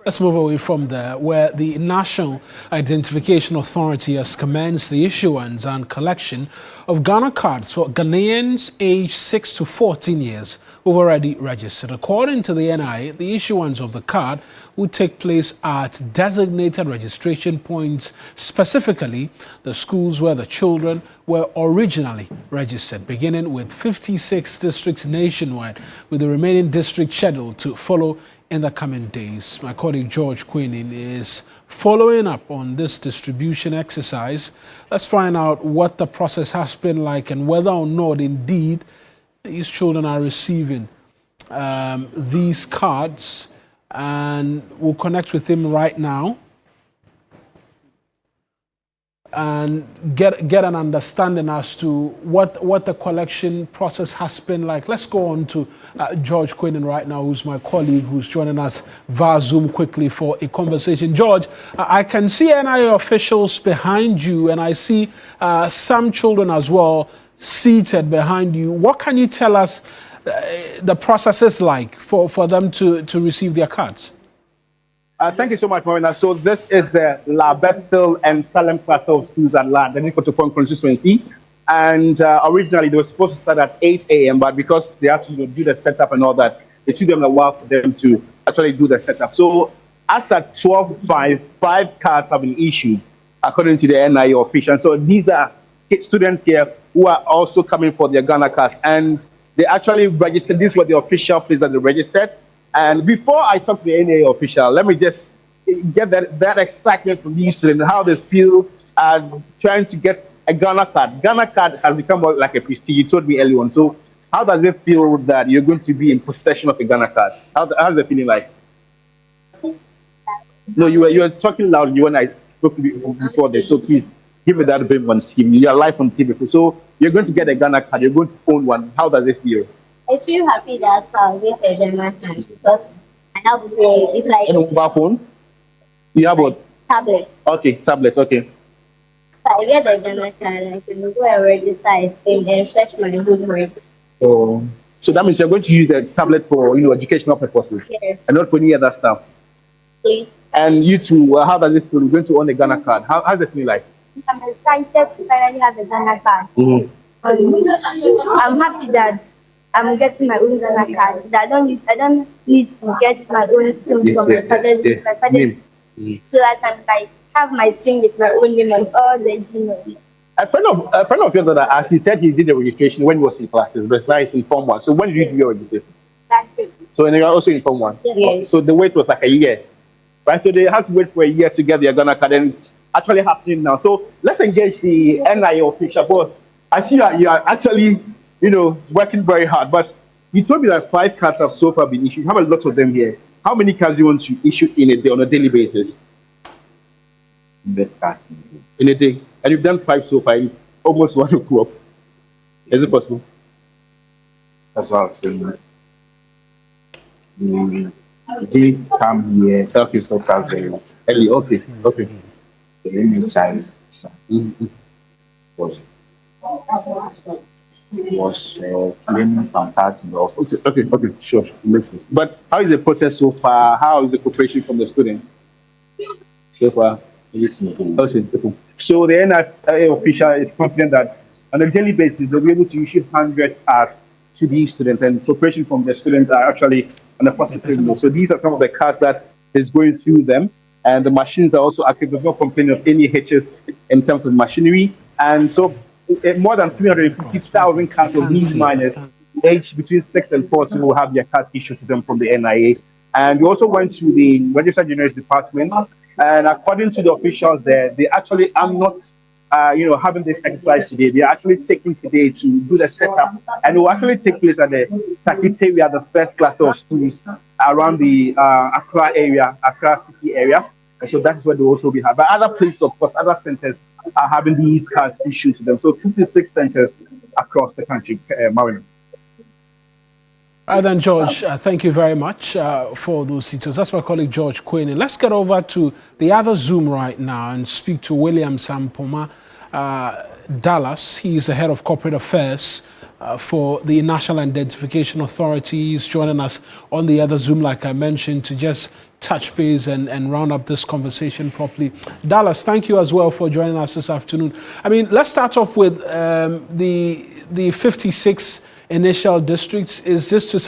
Let's move away from there, where the National Identification Authority has commenced the issuance and collection of Ghana cards for Ghanaians aged 6 to 14 years who've already registered. According to the NIA, the issuance of the card will take place at designated registration points, specifically the schools where the children were originally registered, beginning with 56 districts nationwide, with the remaining districts scheduled to follow in the coming days. My colleague George Queening is following up on this distribution exercise. Let's find out what the process has been like and whether or not indeed these children are receiving these cards. And we'll connect with him right now and get an understanding as to what the collection process has been like. Let's go on to George Queenan right now, who's my colleague, who's joining us via Zoom quickly for a conversation. George, I can see NIA officials behind you, and I see some children as well seated behind you. What can you tell us the process is like for them to receive their cards? Thank you so much, Marina. So this is the La Bethel and Salem cluster of schools at La Denikotopan constituency. And originally they were supposed to start at 8 a.m., but because they have to do the setup and all that, it took them a while for them to actually do the setup. So as at 12:05, 5 cards have been issued, according to the NIA official. So these are students here who are also coming for their Ghana cards. And they actually registered. This was the official place that they registered. And before I talk to the NIA official, let me just get that excitement from these students, how they feel trying to get a Ghana card. Ghana card has become like a prestige. You told me earlier on. So how does it feel that you're going to be in possession of a Ghana card? How's the feeling like? No, you were talking loudly when I spoke before this. So please give me that bit on TV. You're live on TV. So you're going to get a Ghana card. You're going to own one. How does it feel? I feel happy that I'll get a Ghana card because I have it's like a mobile phone. You have what? Tablets. Okay, tablet. Okay. If I get a Ghana card, I can go and register a SIM and search my homeworks. Oh, so that means you're going to use the tablet for educational purposes. Yes. And not for any other stuff. Please. And you too. How does it feel? You're going to own a Ghana card. How's it feel like? I'm excited to finally have a Ghana card. Mm-hmm. I'm happy that I'm getting my own Ghana card. I don't need to get my own SIM from my father's so I can have my SIM with my own name and all the Gmail. A friend of yours that I asked, he said he did the registration when he was in classes, but now he's in Form 1. So when did you do your registration? That's it. So and you are also in Form 1? Yes. So the wait was like a year. Right? So they have to wait for a year to get their Ghana card, and it's actually happening now. So let's engage the NIA official. But I see you are actually working very hard. But you told me that 5 cards have so far been issued. You have a lot of them here. How many cards do you want to issue in a day, on a daily basis? In a day. And you've done 5 so far. It's almost 1 o'clock. Is it possible? That's what I was saying. They come here. Okay. So fast very Early. Okay. The only child was claiming some tasks in the office. Okay, sure. Makes sense. But how is the process so far? How is the cooperation from the students so far? Okay. So the NIA official is confident that on a daily basis they'll be able to issue 100 cards to these students, and cooperation from the students are actually on a positive note. So these are some of the cards that is going through them, and the machines are also active. There's no complaint of any hitches in terms of machinery, and so more than 350,000 cards of these minors aged between 6 and 14 will have their cards issued to them from the NIA. And we also went to the Registered Generals Department, and according to the officials there, they actually are not having this exercise today. They are actually taking today to do the setup, and it will actually take place at the Sakiteria, the first cluster of schools around the Accra city area. And so that is where they will also be had. But other places, of course, other centers are having these cards issued to them. So 56 centers across the country, Marina. Right then, George, thank you very much for those details. That's my colleague George Queen. Let's get over to the other Zoom right now and speak to William Sampoma Dallas. He's the head of corporate affairs for the National Identification Authority. He's joining us on the other Zoom, like I mentioned, to just touch base and round up this conversation properly. Dallas, thank you as well for joining us this afternoon. I mean, let's start off with the 56 initial districts. Is this to